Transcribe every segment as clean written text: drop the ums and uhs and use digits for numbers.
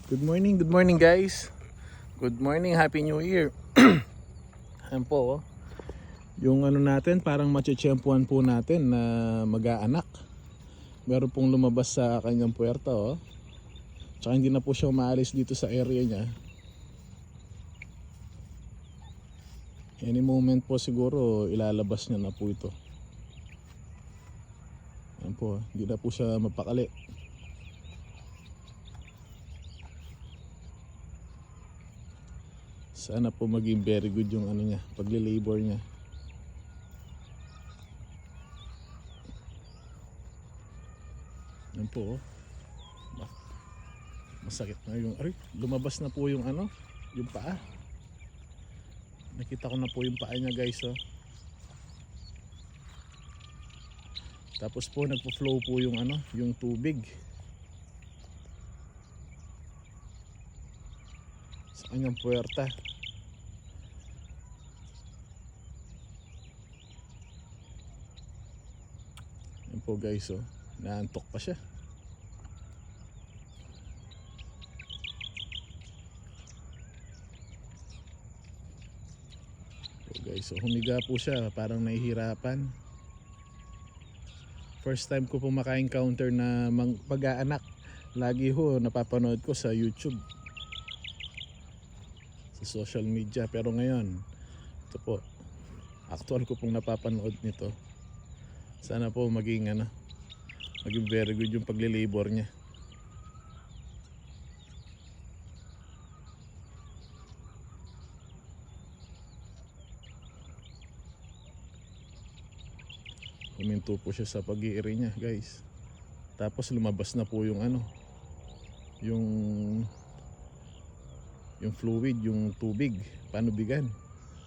Good morning guys. Good morning, Happy New Year. Ayan po, oh. Yung ano natin, parang machechempuan po natin na mag-aanak. Meron pong lumabas sa kanyang puwerta, oh. Tsaka hindi na po siya umaalis dito sa area niya. Any moment po siguro ilalabas niya na po ito. Ayan po, hindi na po siya mapakali. Sana po maging very good yung ano niya, pagle-labor niya. Yan po, oh. Masakit na yung, lumabas na po yung ano, yung paa. Nakita ko na po yung paa niya guys, oh. Tapos po nagpo-flow po yung ano, yung tubig sa kanyang puwerta. Yan po guys, oh. Naantok pa siya. So guys, so humiga po siya, parang nahihirapan. First time ko po maka-encounter na pag-aanak. Lagi ho napapanood ko sa YouTube, sa social media, pero ngayon ito po, actual ko pong napapanood nito. Sana po maging very good yung pagle-labor niya. Huminto po siya sa pag-iiri niya guys. Tapos lumabas na po yung ano, yung fluid, yung tubig, panubigan.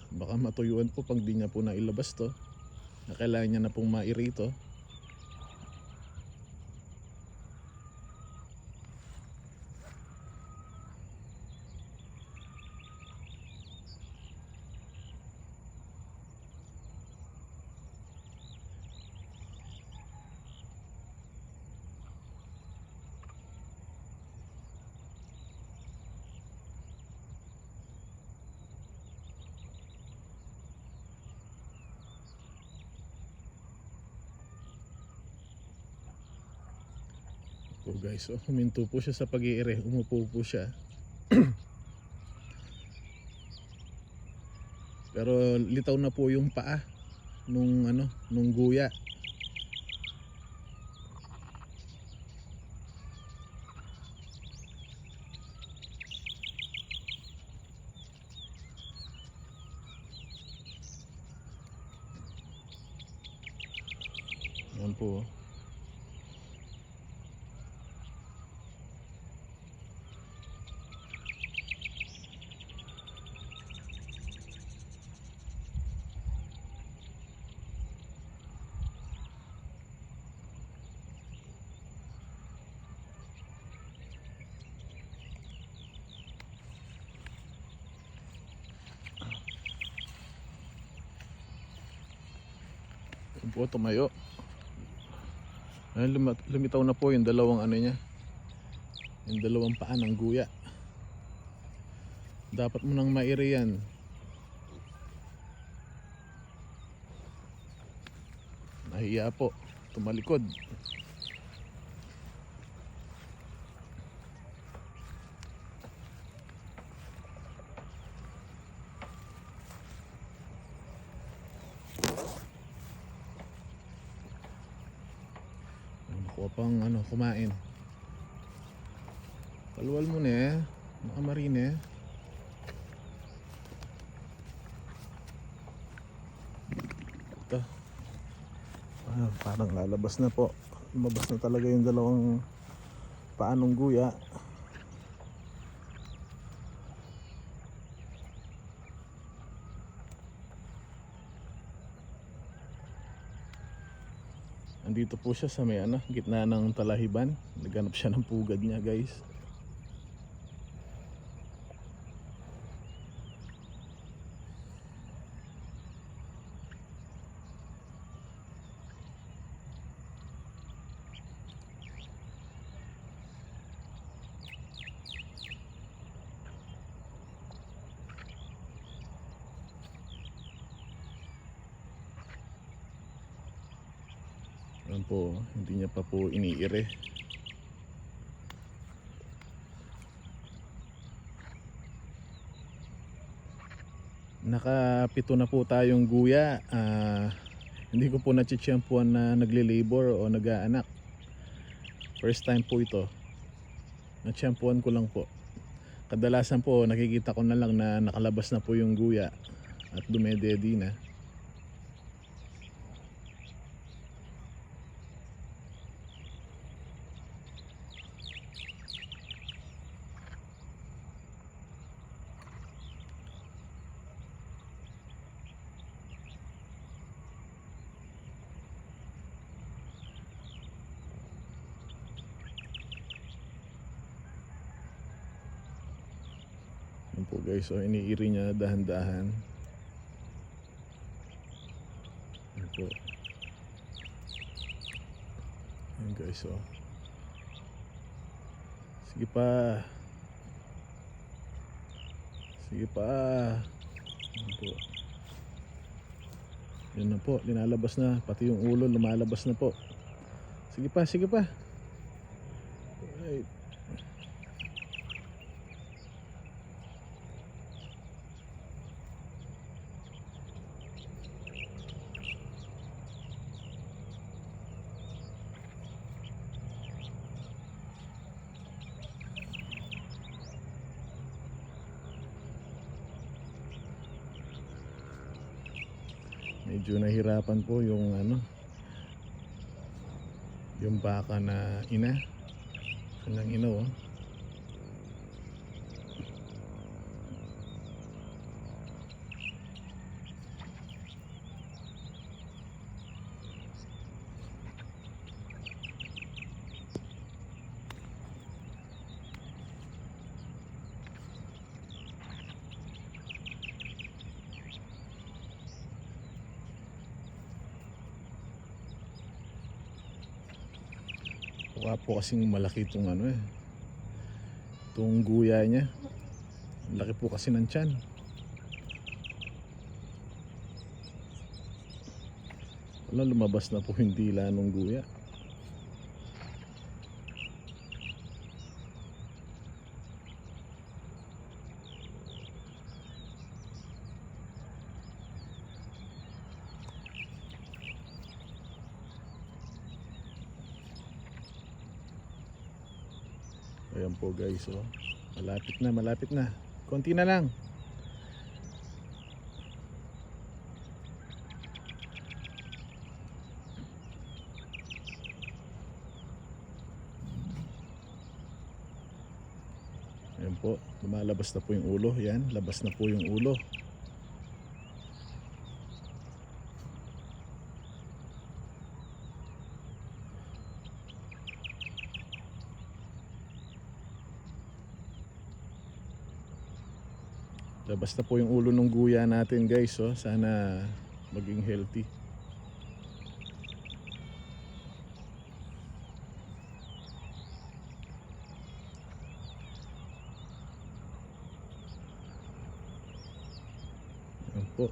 Baka matuyuan po pag di niya po nailabas to. Kailangan niya na pong mairi to. Po guys, oh, huminto po siya sa pag-iiri, umupo po siya. Pero litaw na po yung paa nung guya. Yan po, oh. Yan po, tumayo. Lumitaw na po yung dalawang ano niya, yung dalawang paa ng guya. Dapat mo nang mairi yan. Nahiya po, tumalikod. Nakuha pang kumain. Paluwal mo na eh, nakamarin eh. Ito, parang lalabas na po. Lumabas na talaga yung dalawang paanong guya. Andito po siya sa may gitna ng talahiban. Naghanap siya ng pugad niya guys. Yan po, hindi niya pa po iniire. Nakapito na po tayong guya. Hindi ko po natsyempuan na nagle-labor o nag-aanak. First time po ito. Natsyempuan ko lang po. Kadalasan po nakikita ko na lang na nakalabas na po yung guya at dumededi na. Yan po guys, so iniiri niya dahan-dahan. Yan po. Yan guys, so sige pa. Sige pa. Yan po. Yan na po, linalabas na. Pati yung ulo lumalabas na po. Sige pa, sige pa. Right. Medyo nahirapan po yung yung baka na ina. Kanang ina oh. Mukha po kasing malaki itong itong guya niya. Laki po kasi ng tiyan. Wala, lumabas na po yung dila ng guya. Ayan po guys, oh. Malapit na, malapit na. Konti na lang. Ayan po, lumalabas na po yung ulo. Yan, labas na po yung ulo. Labas na po yung ulo ng guya natin guys, oh. Sana maging healthy. Ayan po.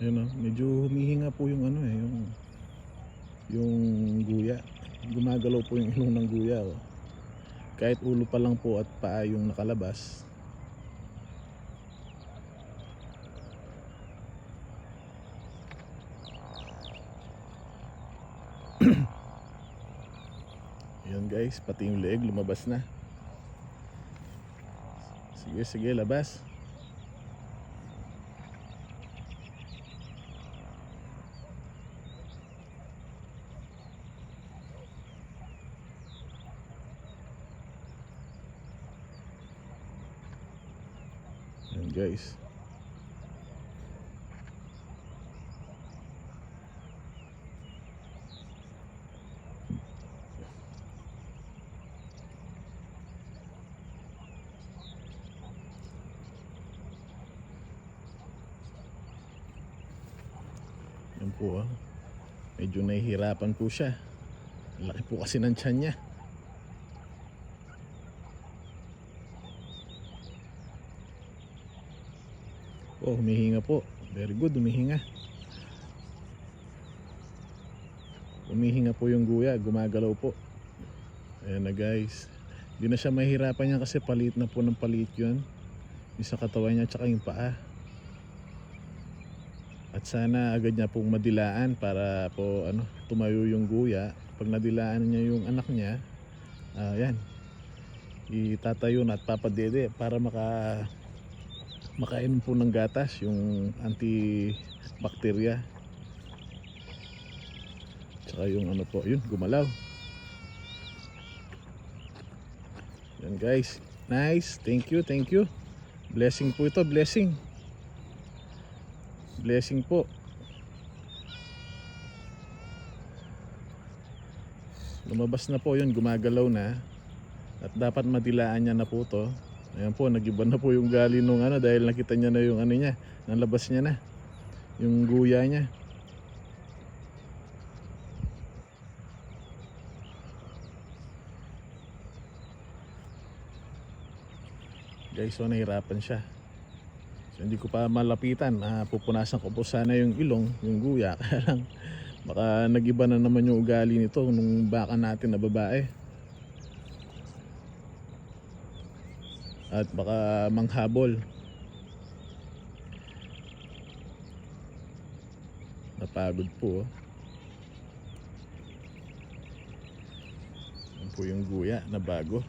Ayan, oh. Medyo humihinga po yung yung guya. Gumagalaw po yung ilong ng guya, oh. Kahit ulo pa lang po at paa yung nakalabas. Ayan guys, pati yung leeg lumabas na. Sige, sige, labas. Ayan guys. Yan po, oh. Medyo nahihirapan po siya. Laki po kasi ng tiyan niya. Oh, humihinga po. Very good, humihinga. Humihinga po yung guya, gumagalaw po. Ayan na guys. Hindi na siya mahirapan yan kasi palit na po ng palit yun. Yung sa katawan niya tsaka yung paa. At sana agad niya pong madilaan para po tumayo yung guya. Pag nadilaan niya yung anak niya, ayan, itatayo na at papadede para makainom po ng gatas, yung antibacteria. Tsaka yung po, yun, gumalaw. Yan guys, nice, thank you. Blessing po ito, blessing po. Lumabas na po yun, gumagalaw na. At dapat madilaan niya na po to. Ayan po, nag-iba na po yung gali nung dahil nakita niya na yung niya, nalabas niya na yung guya niya. Guys, so nahirapan siya. So hindi ko pa malapitan. Pupunasan ko po sana yung ilong, yung guya. Kaya lang, baka nag-iba na naman yung ugali nito nung baka natin na babae. At baka manghabol. Napagod po. Yan po yung guya na bago.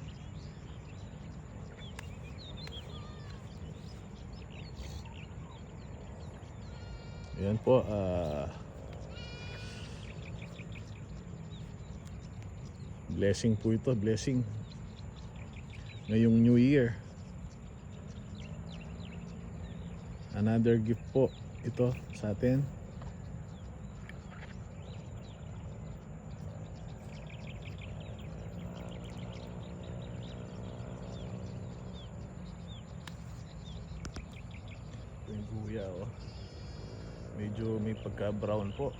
Ayan po, blessing po ito, blessing ngayong New Year. Another gift po ito sa atin. Ito yung guya, medyo may pagka brown po.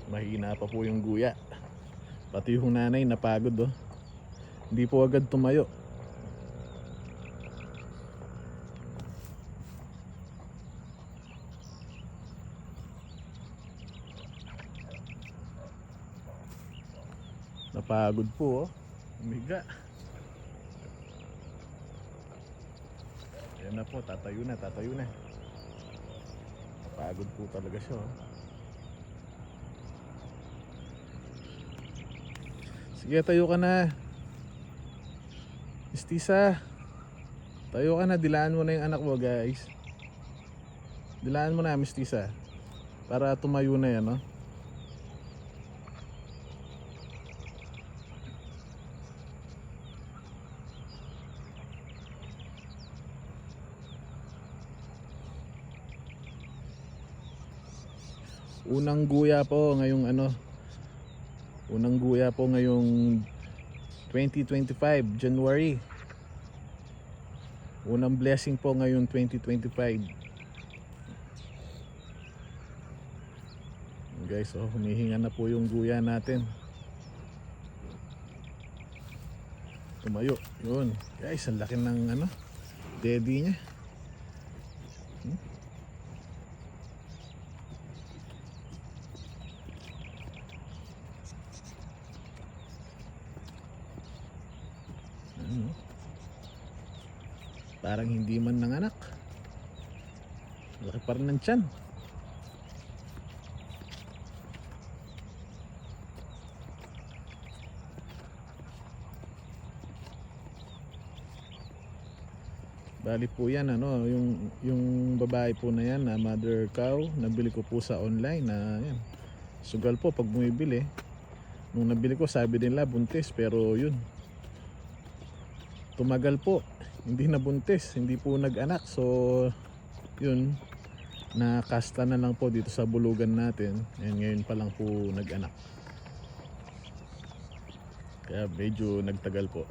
Mahina pa po yung guya. Pati yung nanay napagod. Hindi po agad tumayo. Napagod po. Umiga. Ayan na po, tatayo na. Napagod po talaga siya. Sige, tayo ka na. Mistisa, tayo ka na, dilaan mo na yung anak mo guys. Dilaan mo na, Mistisa, para tumayo na yan, Unang guya po ngayong Unang guya po ngayong 2025 January. Unang blessing po ngayong 2025. Guys, humihinga na po yung guya natin. Tumayo. Yun. Guys, ang laki ng daddy niya. Parang hindi man nanganak. Laki pa rin ng tiyan. Bali po yan yung babae po na yan na mother cow, nabili ko po sa online na yan. Sugal po pag bumibili. Nung nabili ko sabi nila buntis, pero yun, tumagal po, hindi nabuntis, hindi po nag-anak. So yun, nakasta na lang po dito sa bulugan natin. And ngayon pa lang po nag-anak. Kaya medyo nagtagal po.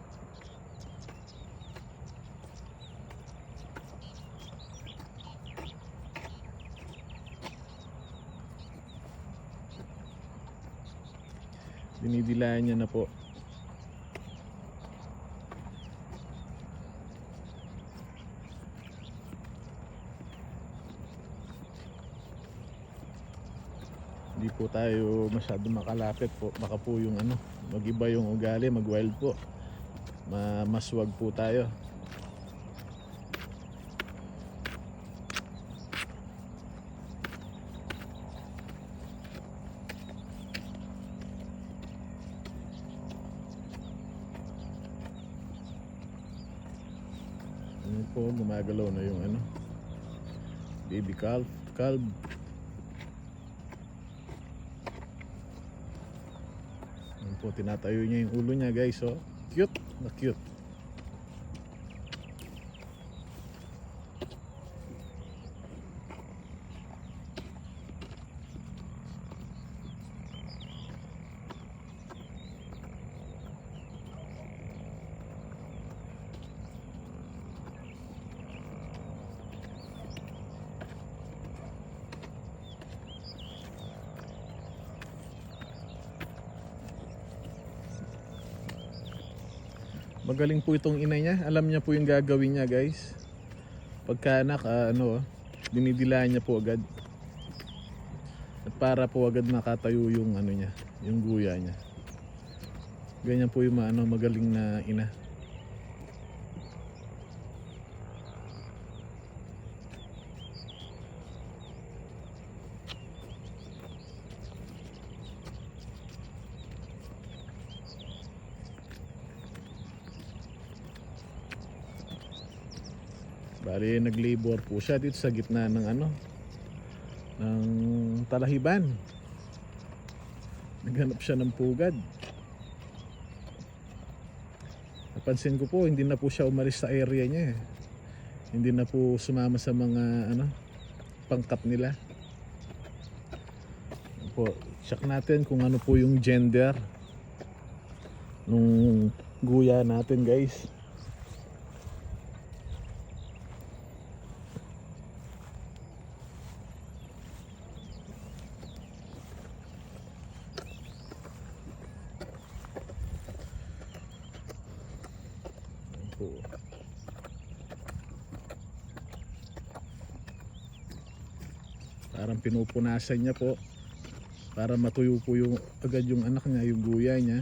Dinidilaan niya na po. Hindi po tayo masyado makalapit po. Baka po yung ano, mag-iba yung ugali, mag-wild po. Maswag po tayo. Ano po, gumagalaw na yung ano, baby calf. Ano po, tinatayo niya yung ulo niya guys, oh. Cute na cute. Magaling po itong ina niya. Alam niya po yung gagawin niya guys. Pagka anak, dinidilaan niya po agad. At para po agad nakatayo yung ano niya, yung guya niya. Ganyan po yung magaling na ina. Bali nag-labor po siya dito sa gitna ng ng talahiban. Naghanap siya ng pugad. Napansin ko po, hindi na po siya umalis sa area niya. Hindi na po sumama sa mga pangkat nila. Po, check natin kung ano po yung gender nung guya natin guys. Parang pinupunasan niya po para matuyo po yung agad yung anak niya, yung guya niya.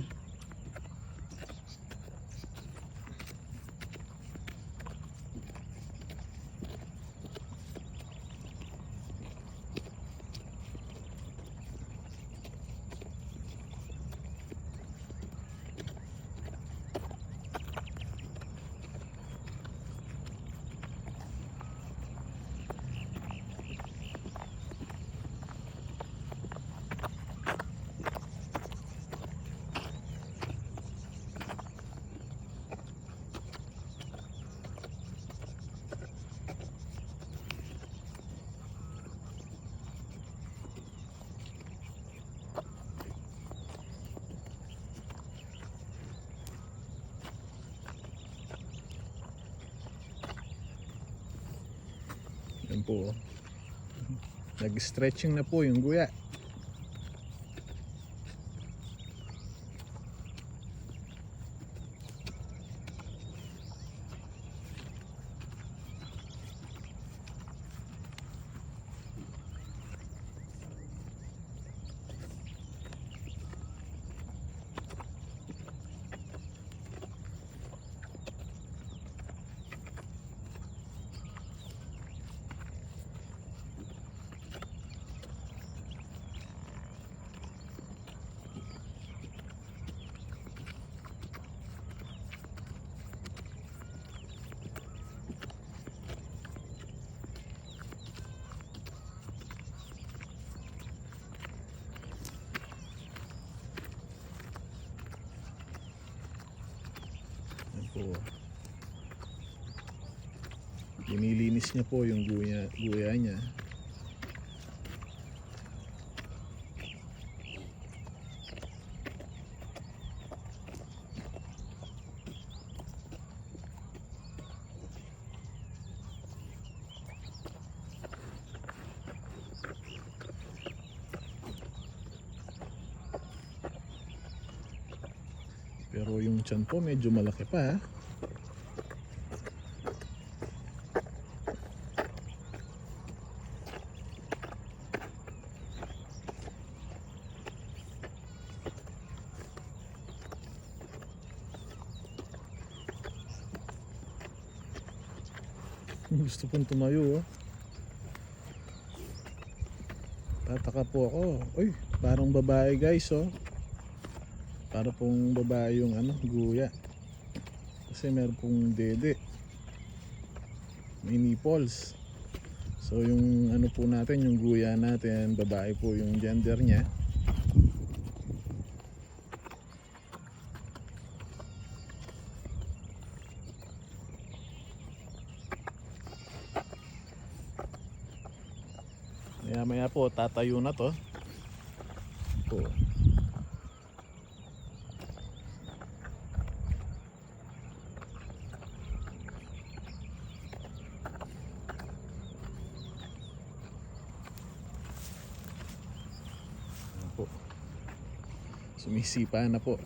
Yan po. Nag-stretching na po yung guya. Po. Dinilinis niya po yung guya niya. Pero yung tiyan po medyo malaki pa. Gusto pong tumayo, oh. Tataka po ako. Uy, parang babae guys, oh. Para pong babae yung ano, guya. Kasi meron pong dede. May nipples. So yung ano po natin, yung guya natin, babae po yung gender niya. Maya po tatayo na to. Po. Po. Sumisipa na po.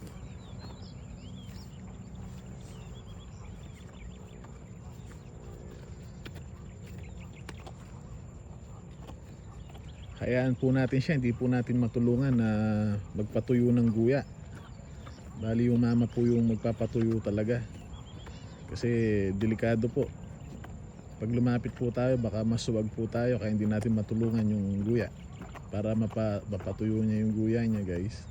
Hayaan po natin siya, hindi po natin matulungan na magpatuyo ng guya. Bali yung mama po yung magpapatuyo talaga. Kasi delikado po. Pag lumapit po tayo, baka masuwag po tayo kaya hindi natin matulungan yung guya. Para mapatuyo niya yung guya niya guys.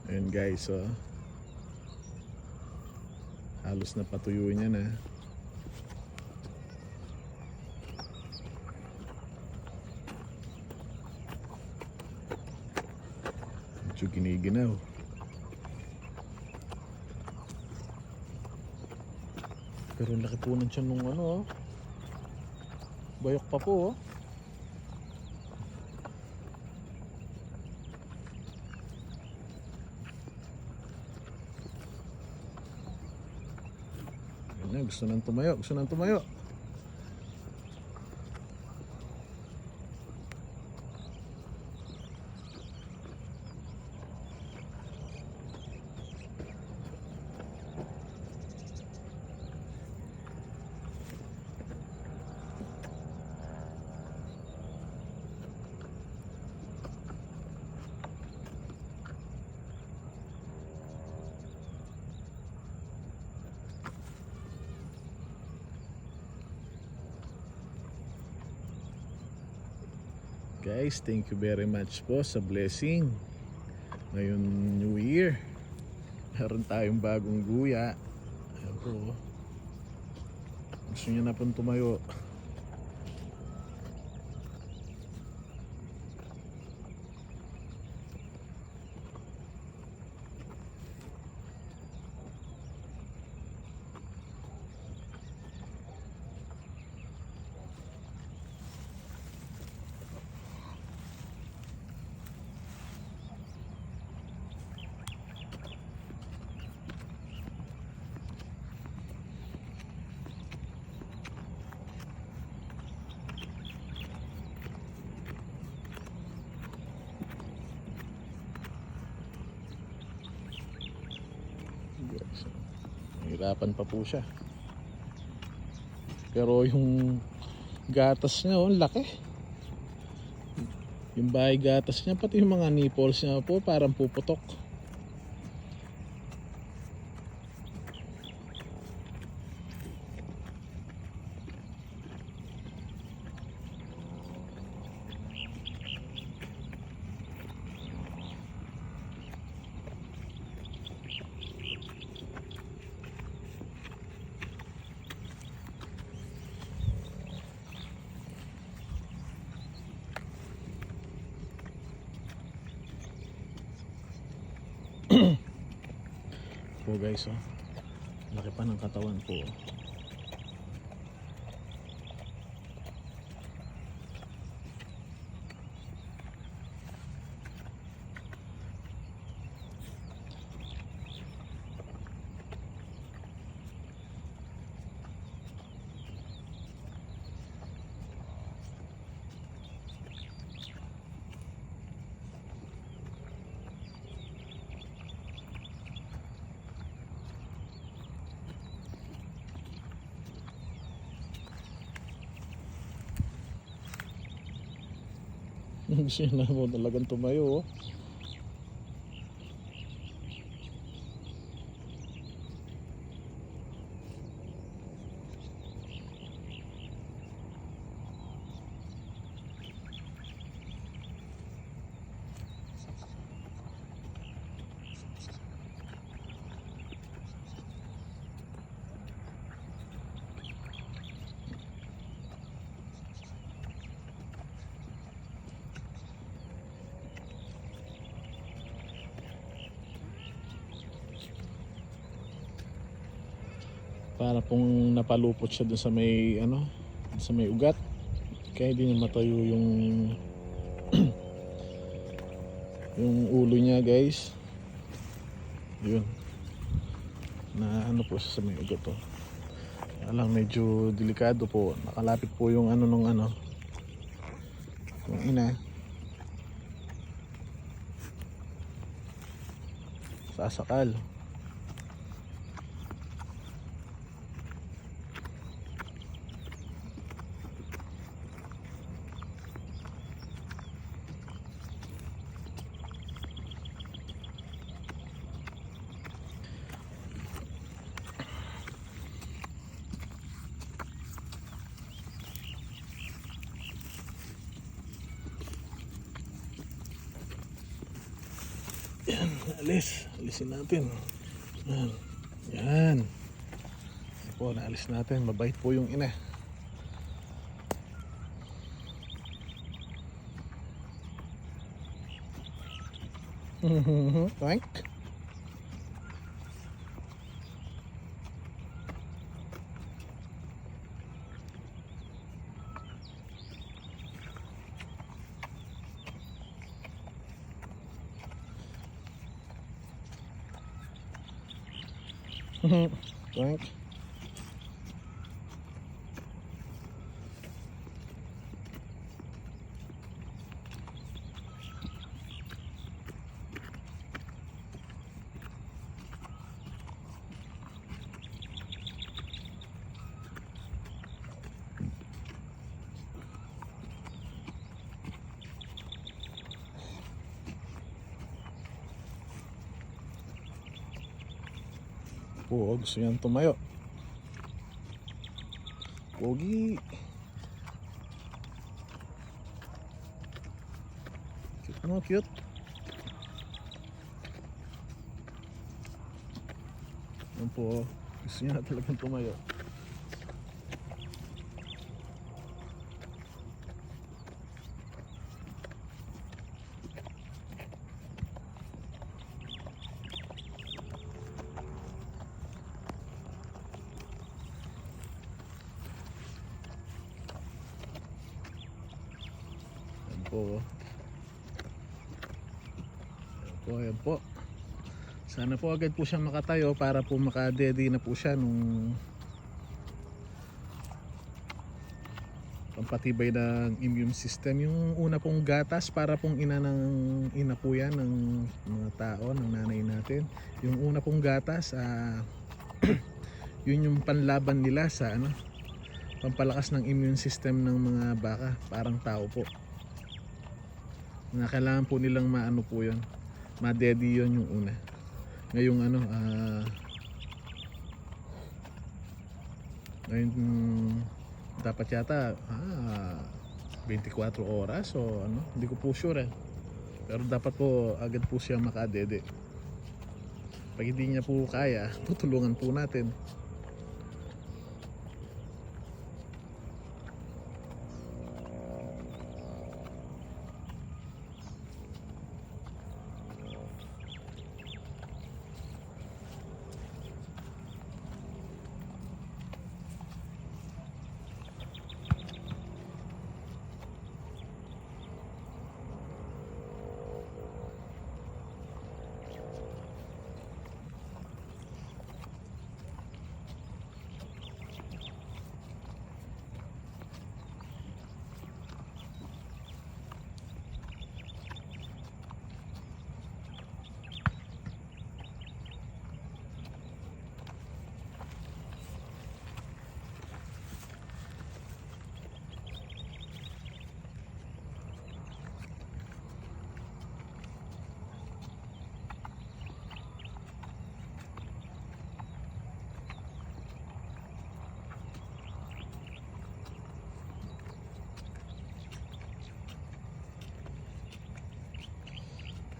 Ayan guys, oh. Halos na patuyo niya na. Medyo giniginaw. Pero laki po ng tiyan nung ano, oh. Bayok pa po, oh. Gusto nang tumayo, gusto nang tumayo. Guys, thank you very much po sa blessing. Ngayon New Year, meron tayong bagong guya. Ayan po. Gusto niya na pong tumayo. Hirapan pa po siya. Pero yung gatas niya, oh, ang laki. Yung bahay gatas niya, pati yung mga nipples niya po, parang puputok. Po guys, oh. Laki pa ng katawan po. Gusto niya na mo talagang tumayo, oh. Para pong napalupot siya dun sa may sa may ugat, kaya hindi na matayo yung yung ulo niya guys. Yun, na po siya sa may ugat, oh. Alang medyo delikado po, nakalapit po yung nung yung ina, sasakal. Yan, alisin natin. Yan, yan. Yan po, naalis natin. Mabait po yung ina. Tank. Tank. Po, gusto niyang tumayo. Pogi. Cute, no? Cute. Yan po, gusto niya talagang tumayo. Ayan po. Sana po agad po siyang makatayo para po makadedi na po siya nung pampatibay ng immune system. Yung una pong gatas para pong ina po yan ng mga tao, ng nanay natin. Yung una pong gatas Yun yung panlaban nila sa ano, pampalakas ng immune system ng mga baka, parang tao po. Na kailangan po nilang maano po yun, ma-daddy yun yung una. Ngayong ano, ngayon dapat yata 24 oras o ano, hindi ko po sure eh. Pero dapat po agad po siya makadede. Pag hindi niya po kaya, tutulungan po natin.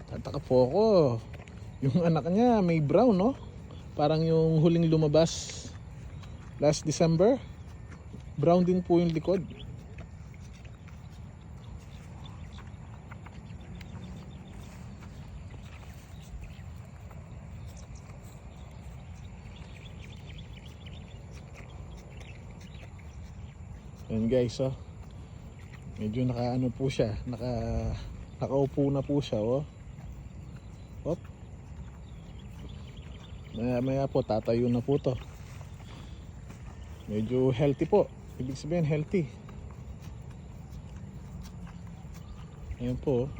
Tataka po ako. Yung anak niya may brown, no? Parang yung huling lumabas last December. Brown din po yung likod. Yan guys, oh. Medyo nakaano po siya, nakaupo na po siya, oh. Hop. Maya po tatayo na po to. Medyo healthy po. Ibig sabihin healthy. Ayan po.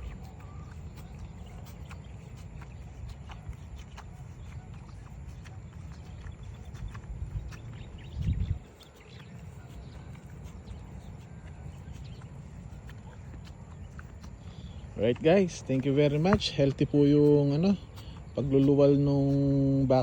Alright guys, thank you very much. Healthy po yung ano, pagluluwal nung baka.